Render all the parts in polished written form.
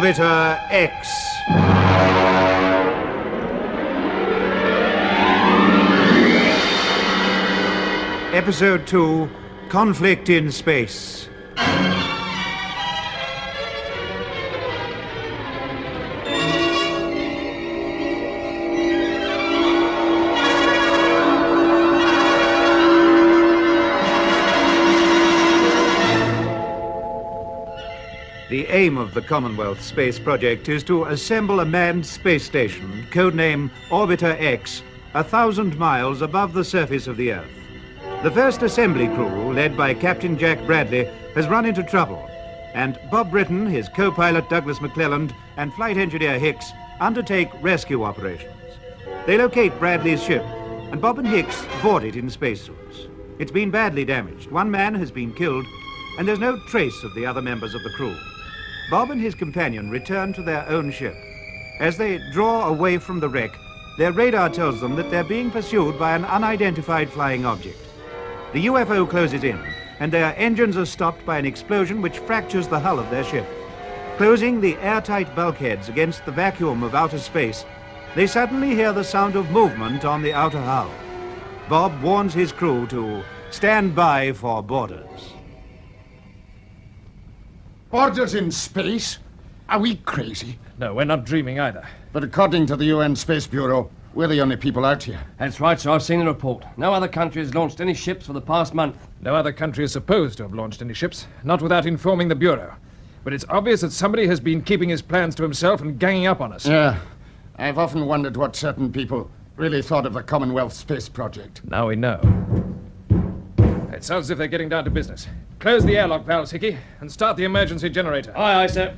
Orbiter X. Episode 2, Conflict in Space. The aim of the Commonwealth Space Project is to assemble a manned space station, codename Orbiter X, 1,000 miles above the surface of the Earth. The first assembly crew, led by Captain Jack Bradley, has run into trouble, and Bob Britton, his co-pilot Douglas McClelland, and flight engineer Hicks undertake rescue operations. They locate Bradley's ship, and Bob and Hicks board it in spacesuits. It's been badly damaged. One man has been killed, and there's no trace of the other members of the crew. Bob and his companion return to their own ship. As they draw away from the wreck, their radar tells them that they're being pursued by an unidentified flying object. The UFO closes in, and their engines are stopped by an explosion which fractures the hull of their ship. Closing the airtight bulkheads against the vacuum of outer space, they suddenly hear the sound of movement on the outer hull. Bob warns his crew to stand by for boarders. Orders in space? Are we crazy? No, we're not dreaming either. But according to the UN Space Bureau, we're the only people out here. That's right, sir. I've seen the report. No other country has launched any ships for the past month. No other country is supposed to have launched any ships, not without informing the Bureau. But it's obvious that somebody has been keeping his plans to himself and ganging up on us. Yeah. I've often wondered what certain people really thought of the Commonwealth Space Project. Now we know. It sounds as if they're getting down to business. Close the airlock valves, Hickey, and start the emergency generator. Aye, aye, sir.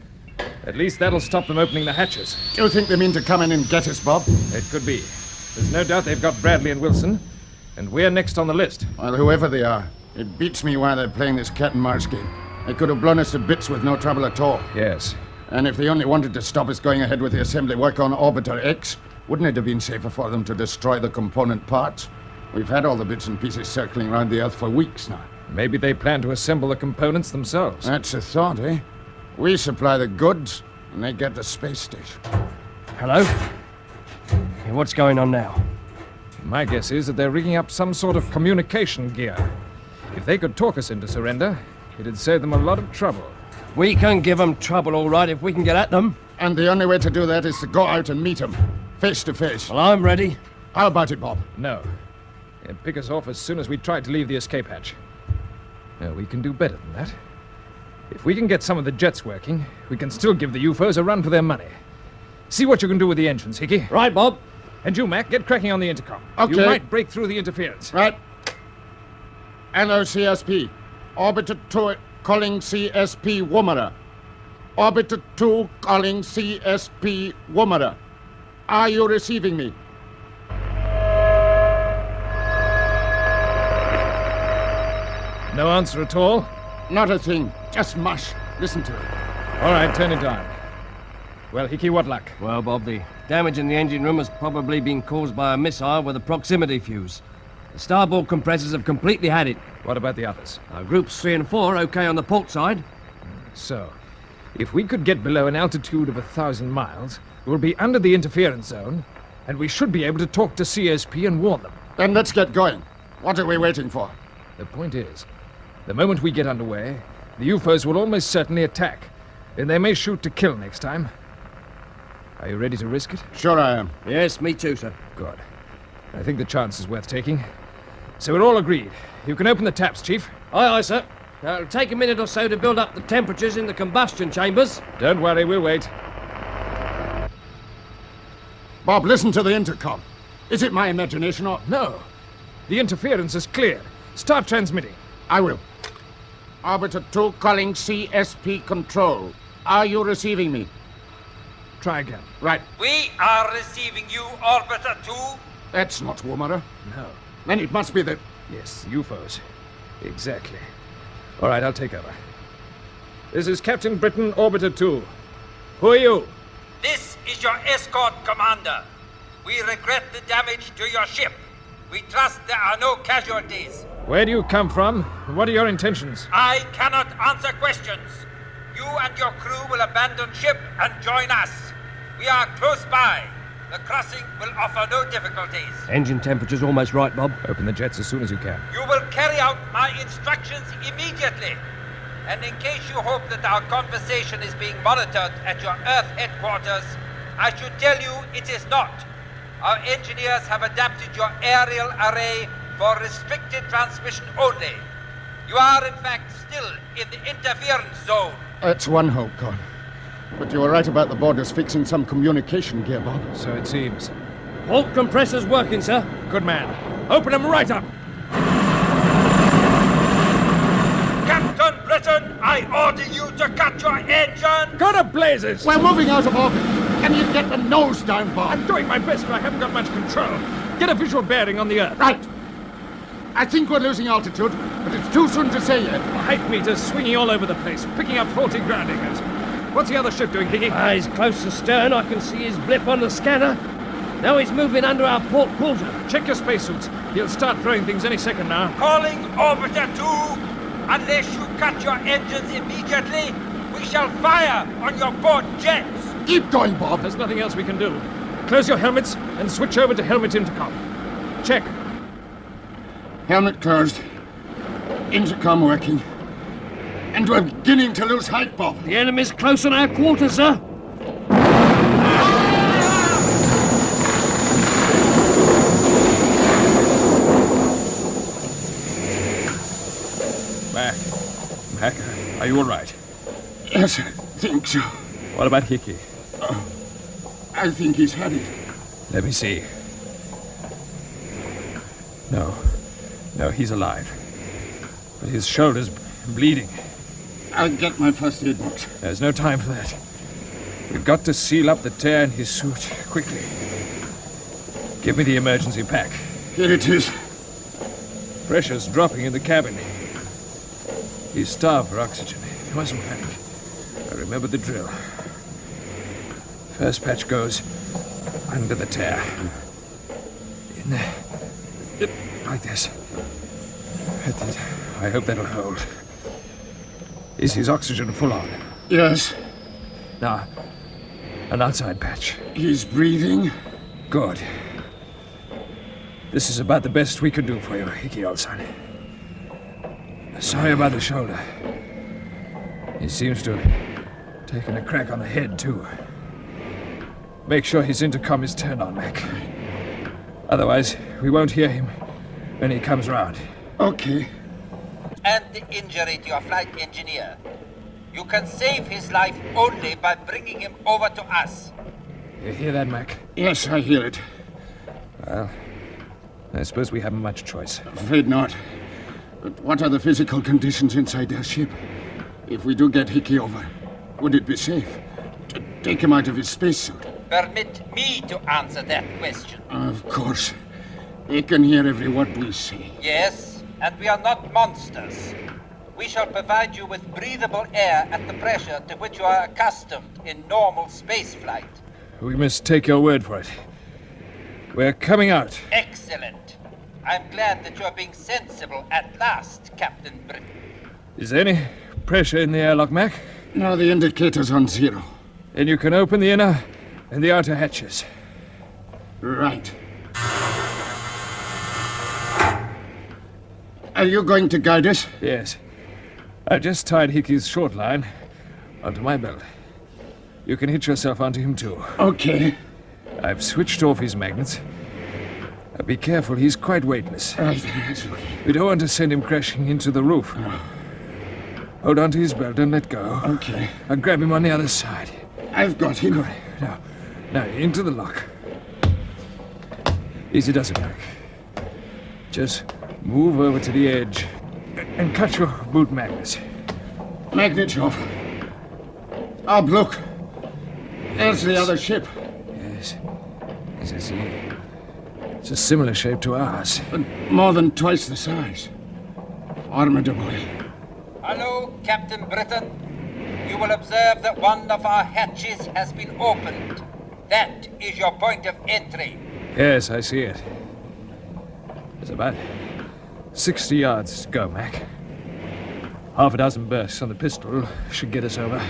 At least that'll stop them opening the hatches. Do you think they mean to come in and get us, Bob? It could be. There's no doubt they've got Bradley and Wilson, and we're next on the list. Well, whoever they are, it beats me why they're playing this cat and mouse game. They could have blown us to bits with no trouble at all. Yes. And if they only wanted to stop us going ahead with the assembly work on Orbiter X, wouldn't it have been safer for them to destroy the component parts? We've had all the bits and pieces circling around the Earth for weeks now. Maybe they plan to assemble the components themselves. That's a thought, eh? We supply the goods, and they get the space station. Hello? Hey, what's going on now? My guess is that they're rigging up some sort of communication gear. If they could talk us into surrender, it'd save them a lot of trouble. We can give them trouble, all right, if we can get at them. And the only way to do that is to go out and meet them, face to face. Well, I'm ready. How about it, Bob? No. They'd pick us off as soon as we tried to leave the escape hatch. No, we can do better than that. If we can get some of the jets working, we can still give the UFOs a run for their money. See what you can do with the engines, Hickey. Right, Bob. And you, Mac, get cracking on the intercom. Okay. You might break through the interference. Right. Hello, CSP. Orbiter 2 calling CSP Woomera. Orbiter 2 calling CSP Woomera. Are you receiving me? No answer at all? Not a thing. Just mush. Listen to it. All right, turn it on. Well, Hickey, what luck? Well, Bob, the damage in the engine room has probably been caused by a missile with a proximity fuse. The starboard compressors have completely had it. What about the others? Groups 3 and 4 okay on the port side. So, if we could get below an altitude of 1,000 miles, we'll be under the interference zone, and we should be able to talk to CSP and warn them. Then let's get going. What are we waiting for? The point is, the moment we get underway, the UFOs will almost certainly attack, and they may shoot to kill next time. Are you ready to risk it? Sure I am. Yes, me too, sir. Good. I think the chance is worth taking. So we're all agreed. You can open the taps, Chief. Aye, aye, sir. Now, it'll take a minute or so to build up the temperatures in the combustion chambers. Don't worry, we'll wait. Bob, listen to the intercom. Is it my imagination or... No. The interference is cleared. Start transmitting. I will. Orbiter 2 calling CSP Control. Are you receiving me? Try again. Right. We are receiving you, Orbiter 2. That's not Woomera. No. Then it must be the... Yes, UFOs. Exactly. All right, I'll take over. This is Captain Britton, Orbiter 2. Who are you? This is your escort commander. We regret the damage to your ship. We trust there are no casualties. Where do you come from? What are your intentions? I cannot answer questions. You you and your crew will abandon ship and join us. We are close by. The crossing will offer no difficulties. Engine temperature's almost right, Bob. Open the jets as soon as you can. You will carry out my instructions immediately. And in case you hope that our conversation is being monitored at your Earth headquarters, I should tell you it is not. Our engineers have adapted your aerial array for restricted transmission only. You are, in fact, still in the interference zone. That's one hope, Con. But you were right about the boarders fixing some communication gear, Bob. So it seems. All compressors working, sir. Good man. Open them right up. Captain Britain, I order you to cut your engine! Go to blazes! We're moving out of orbit. Can you get the nose down, Bob? I'm doing my best, but I haven't got much control. Get a visual bearing on the Earth. Right. I think we're losing altitude, but it's too soon to say yet. Height meters swinging all over the place, picking up faulty grounding. What's the other ship doing, Hickey? He's close to stern. I can see his blip on the scanner. Now he's moving under our port quarter. Check your spacesuits. He'll start throwing things any second now. Calling Orbiter 2! Unless you cut your engines immediately, we shall fire on your port jets! Keep going, Bob. There's nothing else we can do. Close your helmets and switch over to helmet intercom. Check. Helmet closed. Intercom working. And we're beginning to lose height, Bob. The enemy's close on our quarter, sir. Mac, are you all right? Yes, I think so. What about Hickey? I think he's had it. Let me see. No, he's alive. But his shoulder's bleeding. I'll get my first aid box. There's no time for that. We've got to seal up the tear in his suit, quickly. Give me the emergency pack. Here it is. Pressure's dropping in the cabin. He's starved for oxygen. You mustn't panic. I remember the drill. First patch goes under the tear. In there. Like this. I hope that'll hold. Is his oxygen full on? Yes. Now, an outside patch. He's breathing. Good. This is about the best we can do for you, Hickey, old son. Sorry about the shoulder. He seems to have taken a crack on the head, too. Make sure his intercom is turned on, Mac. Otherwise, we won't hear him when he comes round. Okay. And the injury to your flight engineer. You can save his life only by bringing him over to us. You hear that, Mac? Yes, I hear it. Well, I suppose we haven't much choice. Afraid not. But what are the physical conditions inside their ship? If we do get Hickey over, would it be safe to take him out of his spacesuit? Permit me to answer that question. Of course. They can hear every word we say. Yes, and we are not monsters. We shall provide you with breathable air at the pressure to which you are accustomed in normal space flight. We must take your word for it. We're coming out. Excellent. I'm glad that you are being sensible at last, Captain Britain. Is there any pressure in the airlock, Mac? Now the indicator's on 0. Then you can open the inner and the outer hatches. Right. Are you going to guide us? Yes. I just tied Hickey's short line onto my belt. You can hitch yourself onto him, too. Okay. I've switched off his magnets. Be careful, he's quite weightless. Right. We don't want to send him crashing into the roof. Hold on to his belt, don't let go. Okay. I'll grab him on the other side. I've got him. Now, into the lock. Easy does it, Mac. Just move over to the edge and cut your boot magnets. Magnets off. Up, look. There's the other ship. Yes. As I see it. It's a similar shape to ours. But more than twice the size. Formidable. Hello, Captain Britain. You will observe that one of our hatches has been opened. That is your point of entry. Yes, I see it. There's about 60 yards to go, Mac. Half a dozen bursts on the pistol should get us over.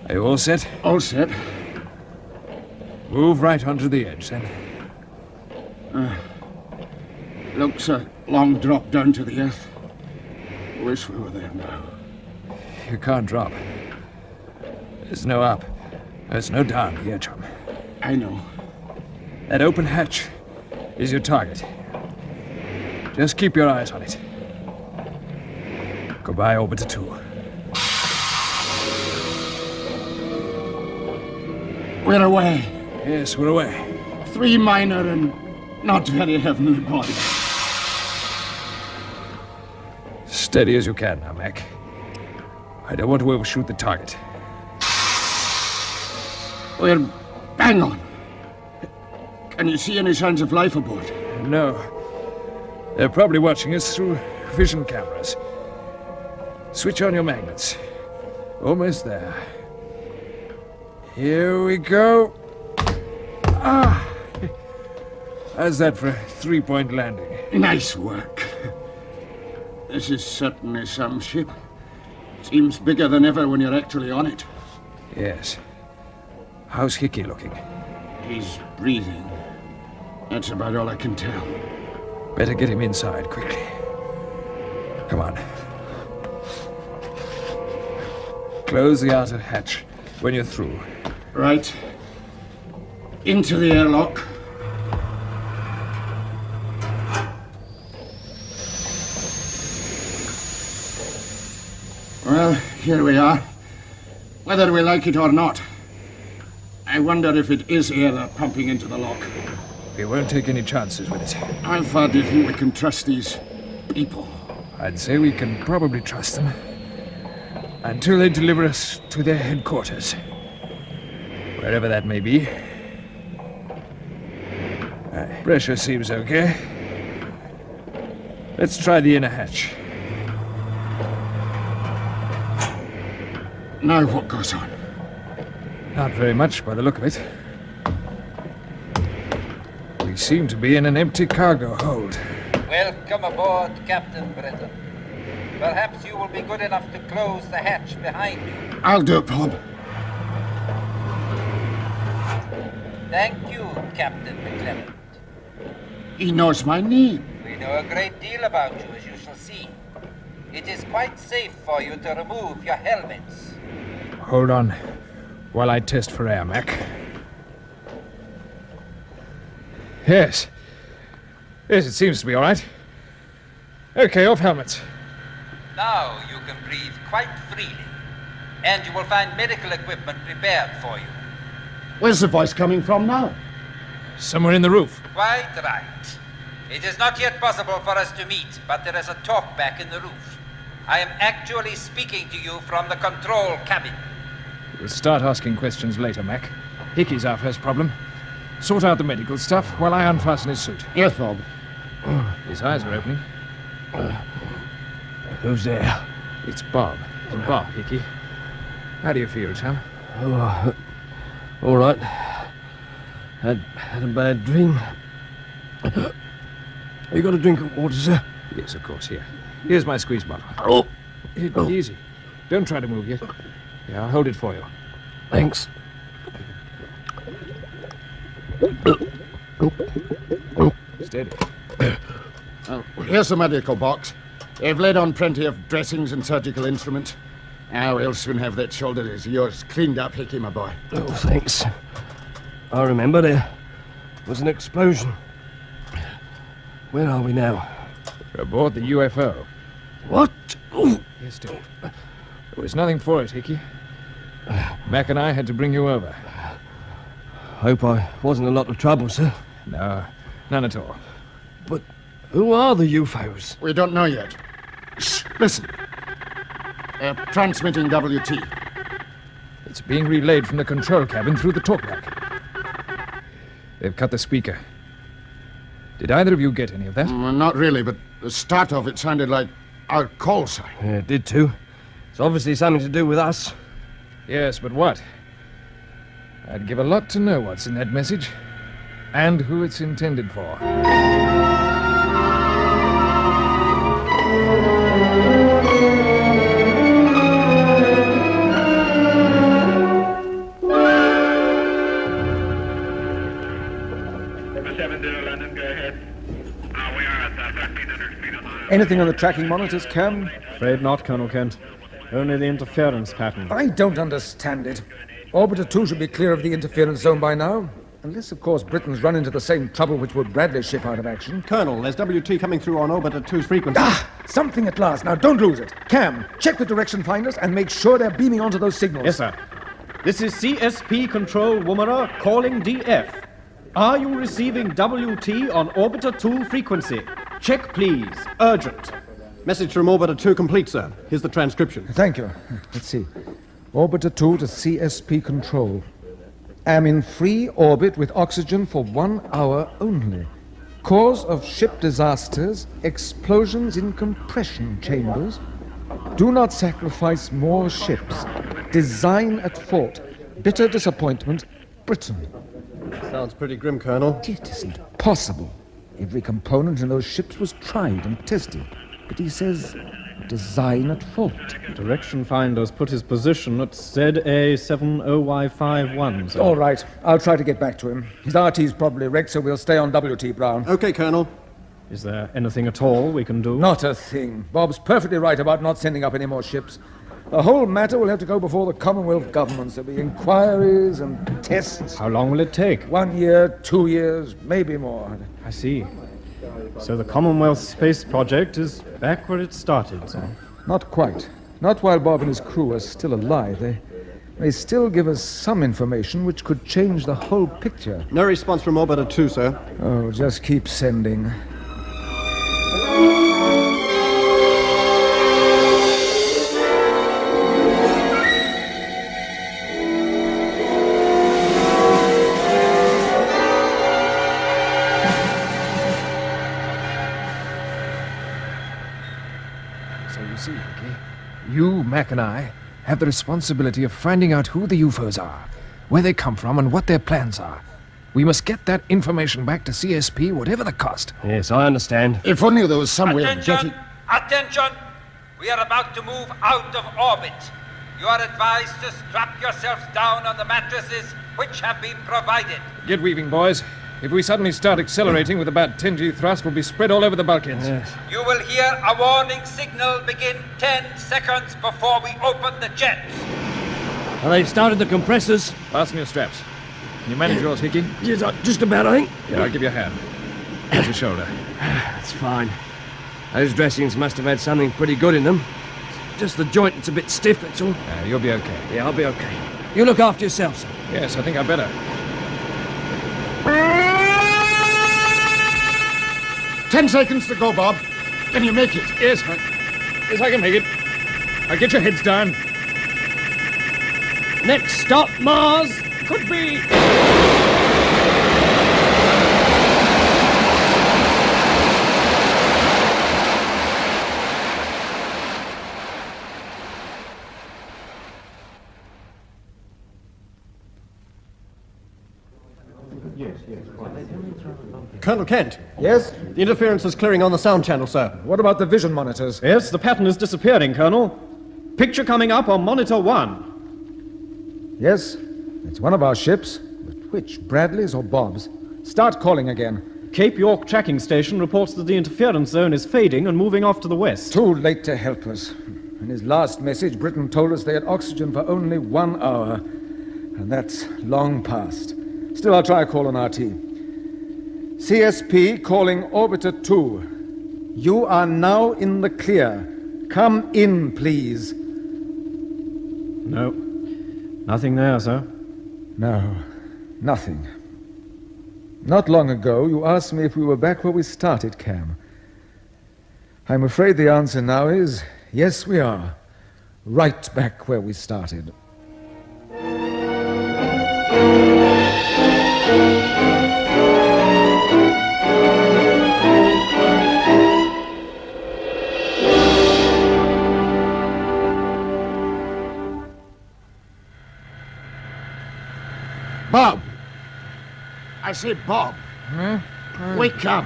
Are you all set? All set. Move right onto the edge, then. Looks a long drop down to the earth. Wish we were there now. You can't drop. There's no up. There's no down here, chum. I know. That open hatch is your target. Just keep your eyes on it. Goodbye, Orbiter 2. We're away. Yes, we're away. 3 minor and not very heavenly bodies. Steady as you can now, Mac. I don't want to overshoot the target. We're bang on. Can you see any signs of life aboard? No. They're probably watching us through vision cameras. Switch on your magnets. Almost there. Here we go. Ah! How's that for a 3-point landing? Nice work. This is certainly some ship. Seems bigger than ever when you're actually on it. Yes. How's Hickey looking? He's breathing. That's about all I can tell. Better get him inside quickly. Come on. Close the outer hatch when you're through. Right. Into the airlock. Well, here we are. Whether we like it or not. I wonder if it is air they're pumping into the lock. We won't take any chances with it. How far do you think we can trust these people? I'd say we can probably trust them. Until they deliver us to their headquarters. Wherever that may be. Pressure seems okay. Let's try the inner hatch. Now what goes on? Not very much by the look of it. We seem to be in an empty cargo hold. Welcome aboard, Captain Britton. Perhaps you will be good enough to close the hatch behind you. I'll do it, Bob. Thank you, Captain McClement. He knows my name. We know a great deal about you, as you shall see. It is quite safe for you to remove your helmets. Hold on, while I test for air, Mac. Yes. Yes, it seems to be all right. Okay, off helmets. Now you can breathe quite freely, and you will find medical equipment prepared for you. Where's the voice coming from now? Somewhere in the roof. Quite right. It is not yet possible for us to meet, but there is a talkback in the roof. I am actually speaking to you from the control cabin. We'll start asking questions later, Mac. Hickey's our first problem. Sort out the medical stuff while I unfasten his suit. Yes, Bob. His eyes are opening. Who's there? It's Bob. Bob, Hickey. How do you feel, chum? Oh, all right. Had a bad dream. You got a drink of water, sir? Yes, of course. Here. Here's my squeeze bottle. Oh, Easy. Don't try to move yet. Yeah, I'll hold it for you. thanks. Steady. Here's the medical box. They've laid on plenty of dressings and surgical instruments. Now we'll soon have that shoulder of yours cleaned up, Hickey, my boy. Oh, thanks. I remember there was an explosion. Where are we now? We're aboard the UFO. What? Ooh. Yes, dear. There was nothing for it, Hickey. Mac and I had to bring you over. Hope I wasn't a lot of trouble, sir. No, none at all. But who are the UFOs? We don't know yet. Shh, listen. They're transmitting WT. It's being relayed from the control cabin through the talkback. They've cut the speaker. Did either of you get any of that? Not really, but the start of it sounded like our call sign. Yeah, it did too. It's obviously something to do with us. Yes, but what? I'd give a lot to know what's in that message. And who it's intended for. Anything on the tracking monitors, Cam? Afraid not, Colonel Kent. Only the interference pattern. I don't understand it. Orbiter 2 should be clear of the interference zone by now. Unless, of course, Britain's run into the same trouble which put Bradley's ship out of action. Colonel, there's WT coming through on Orbiter 2's frequency. Something at last. Now, don't lose it. Cam, check the direction finders and make sure they're beaming onto those signals. Yes, sir. This is CSP Control, Woomera, calling DF. Are you receiving WT on Orbiter 2 frequency? Check, please. Urgent. Message from Orbiter 2 complete, sir. Here's the transcription. Thank you. Let's see. Orbiter 2 to CSP Control. Am in free orbit with oxygen for 1 hour only. Cause of ship disasters, explosions in compression chambers. Do not sacrifice more ships. Design at fault. Bitter disappointment, Britain. Sounds pretty grim, Colonel. It isn't possible. Every component in those ships was tried and tested. But he says, design at fault. Direction finders put his position at ZA70Y51, sir. All right, I'll try to get back to him. His RT's probably wrecked, so we'll stay on WT, Brown. Okay, Colonel. Is there anything at all we can do? Not a thing. Bob's perfectly right about not sending up any more ships. The whole matter will have to go before the Commonwealth governments. There'll be inquiries and tests. How long will it take? 1 year, 2 years, maybe more. I see. So the Commonwealth Space Project is back where it started, sir? Not quite. Not while Bob and his crew are still alive. They still give us some information which could change the whole picture. No response from Orbiter 2, sir. Oh, just keep sending. See, Hickey, you, Mac, and I have the responsibility of finding out who the UFOs are, where they come from, and what their plans are. We must get that information back to CSP, whatever the cost. Yes, I understand. If only there was some way of Attention! getting... Attention! We are about to move out of orbit. You are advised to strap yourselves down on the mattresses which have been provided. Get weaving, boys. If we suddenly start accelerating with about 10G thrust, we'll be spread all over the bulkheads. Yes. You will hear a warning signal begin 10 seconds before we open the jets. Well, they've started the compressors. Fasten your straps. Can you manage yours, Hickey? Yes, just about, I think. Yeah, I'll give you a hand. How's your shoulder? It's fine. Those dressings must have had something pretty good in them. Just the joint that's a bit stiff, that's all. You'll be okay. Yeah, I'll be okay. You look after yourself, sir. Yes, I think I better. 10 seconds to go, Bob. Can you make it? Yes, I can make it. I'll get your heads down. Next stop, Mars. Could be... Colonel Kent, Yes? the interference is clearing on the sound channel, sir. What about the vision monitors? Yes, the pattern is disappearing, Colonel. Picture coming up on Monitor 1. Yes, it's one of our ships. But which, Bradley's or Bob's? Start calling again. Cape York tracking station reports that the interference zone is fading and moving off to the west. Too late to help us. In his last message, Britain told us they had oxygen for only 1 hour. And that's long past. Still, I'll try a call on RT. CSP calling Orbiter 2. You are now in the clear. Come in, please. No. Nothing there, sir. No, nothing. Not long ago, you asked me if we were back where we started, Cam. I'm afraid the answer now is yes, we are. Right back where we started. Bob! I say, Bob. Huh? Wake up.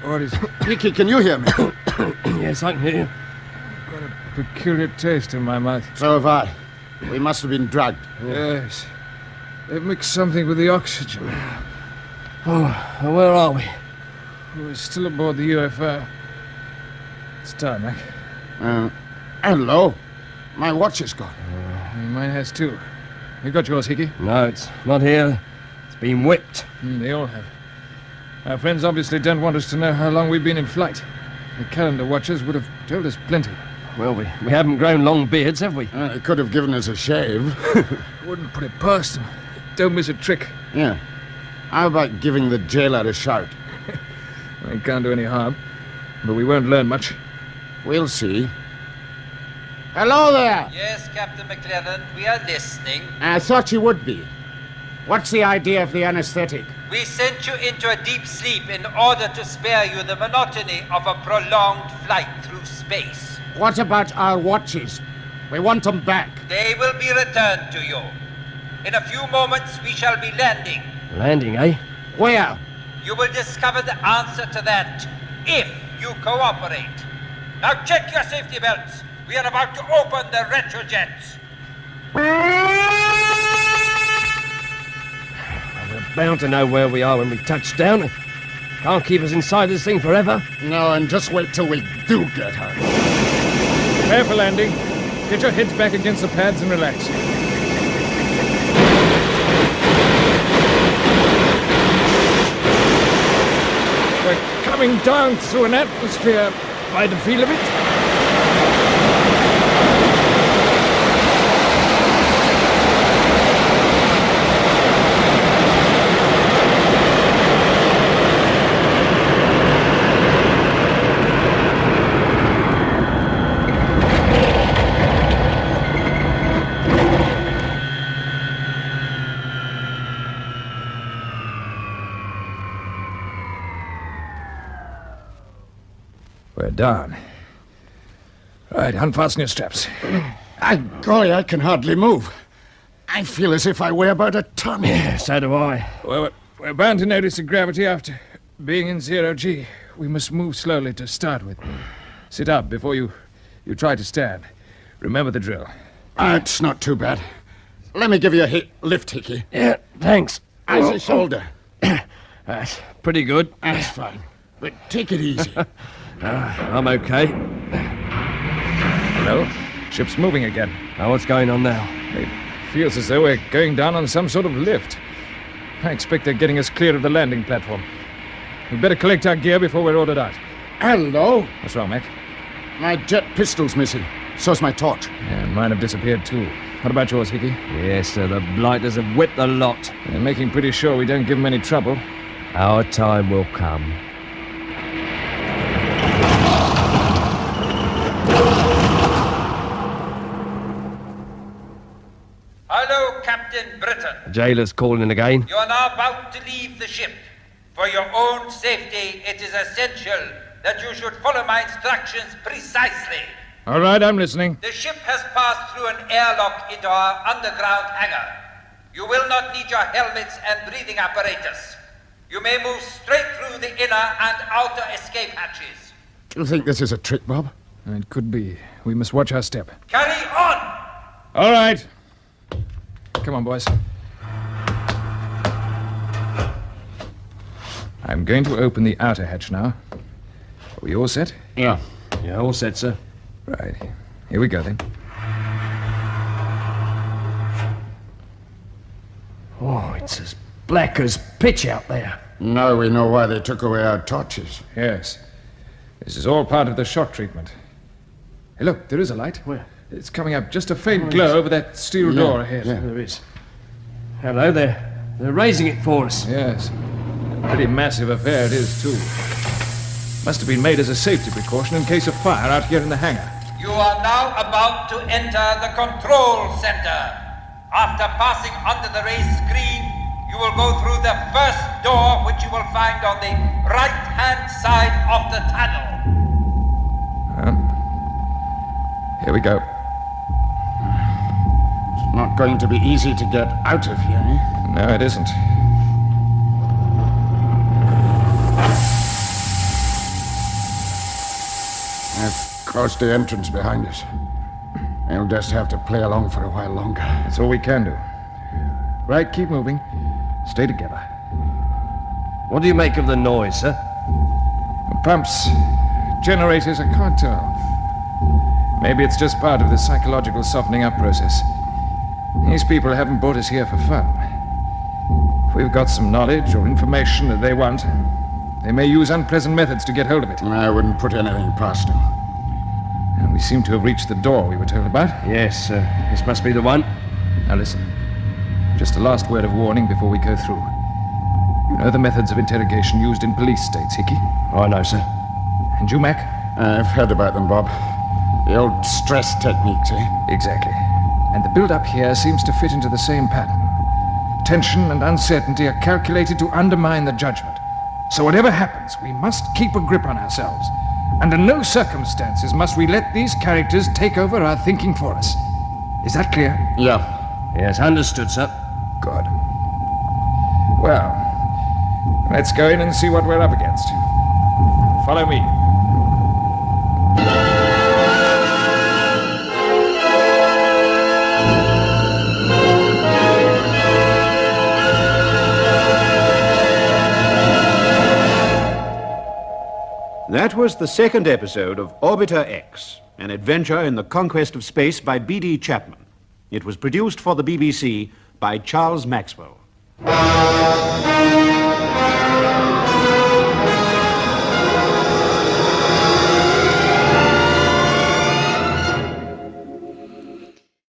What is Hickey, can you hear me? Yes, I can hear you. got a peculiar taste in my mouth? So have I. We must have been drugged. Yes. They've mixed something with the oxygen. Oh, where are we? We're still aboard the UFO. It's time, Mac. Hello. My watch is gone. Mine has too. You got yours, Hickey? No, it's not here. It's been whipped. They all have. Our friends obviously don't want us to know how long we've been in flight. The calendar watchers would have told us plenty. Well, we haven't grown long beards, have we? They could have given us a shave. Wouldn't put it past them. Don't miss a trick. Yeah. How about giving the jailer a shout? It can't do any harm. But we won't learn much. We'll see. Hello there! Yes, Captain McLennan, we are listening. I thought you would be. What's the idea of the anesthetic? We sent you into a deep sleep in order to spare you the monotony of a prolonged flight through space. What about our watches? We want them back. They will be returned to you. In a few moments, we shall be landing. Landing, eh? Where? You will discover the answer to that if you cooperate. Now check your safety belts. We are about to open the retrojets. We're bound to know where we are when we touch down. Can't keep us inside this thing forever. No, and just wait till we do get home. Prepare for landing. Get your heads back against the pads and relax. We're coming down through an atmosphere by the feel of it. We're done. Right, unfasten your straps. Golly, I can hardly move. I feel as if I weigh about a ton. Yeah, so do I. Well, we're bound to notice the gravity after being in 0G. We must move slowly to start with. Sit up before you try to stand. Remember the drill. It's not too bad. Let me give you a lift, Hickey. Yeah, thanks. How's your shoulder? That's pretty good. That's fine. But take it easy. I'm okay. Hello? Ship's moving again. Now, what's going on now? It feels as though we're going down on some sort of lift. I expect they're getting us clear of the landing platform. We'd better collect our gear before we're ordered out. Hello? What's wrong, Mac? My jet pistol's missing. So's my torch. Yeah, mine have disappeared too. What about yours, Hickey? Yes, sir, the blighters have whipped the lot. They're making pretty sure we don't give them any trouble. Our time will come. Hello, Captain Britain. The jailer's calling again. You are now about to leave the ship. For your own safety, it is essential that you should follow my instructions precisely. All right, I'm listening. The ship has passed through an airlock into our underground hangar. You will not need your helmets and breathing apparatus. You may move straight through the inner and outer escape hatches. Do you think this is a trick, Bob? It could be. We must watch our step. Carry on! All right. Come on, boys. I'm going to open the outer hatch now. Are we all set? Yeah. Yeah, all set, sir. Right. Here we go, then. Oh, it's as black as pitch out there. Now we know why they took away our torches. Yes. This is all part of the shock treatment. Hey, look, there is a light. Where? It's coming up, just a faint glow over that steel door ahead. Yeah. There is. Hello there. They're raising it for us. Yes. A pretty massive affair it is, too. Must have been made as a safety precaution in case of fire out here in the hangar. You are now about to enter the control center. After passing under the raised screen, you will go through the first door, which you will find on the right-hand side of the tunnel. Here we go. It's not going to be easy to get out of here, eh? No, it isn't. They've closed the entrance behind us. We'll just have to play along for a while longer. That's all we can do. Right, keep moving. Stay together. What do you make of the noise, sir? The pumps Generators, I can't tell. Maybe it's just part of the psychological softening up process. These people haven't brought us here for fun. If we've got some knowledge or information that they want, they may use unpleasant methods to get hold of it. I wouldn't put anything past them. And we seem to have reached the door we were told about. Yes, this must be the one. Now listen. Just a last word of warning before we go through. You know the methods of interrogation used in police states, Hickey? Oh, I know, sir. And you, Mac? I've heard about them, Bob. The old stress techniques, eh? Exactly. And the build-up here seems to fit into the same pattern. Tension and uncertainty are calculated to undermine the judgment. So whatever happens, we must keep a grip on ourselves. Under no circumstances must we let these characters take over our thinking for us. Is that clear? Yeah. Yes, understood, sir. Good. Well, let's go in and see what we're up against. Follow me. That was the second episode of Orbiter X, an adventure in the conquest of space by B.D. Chapman. It was produced for the BBC by Charles Maxwell.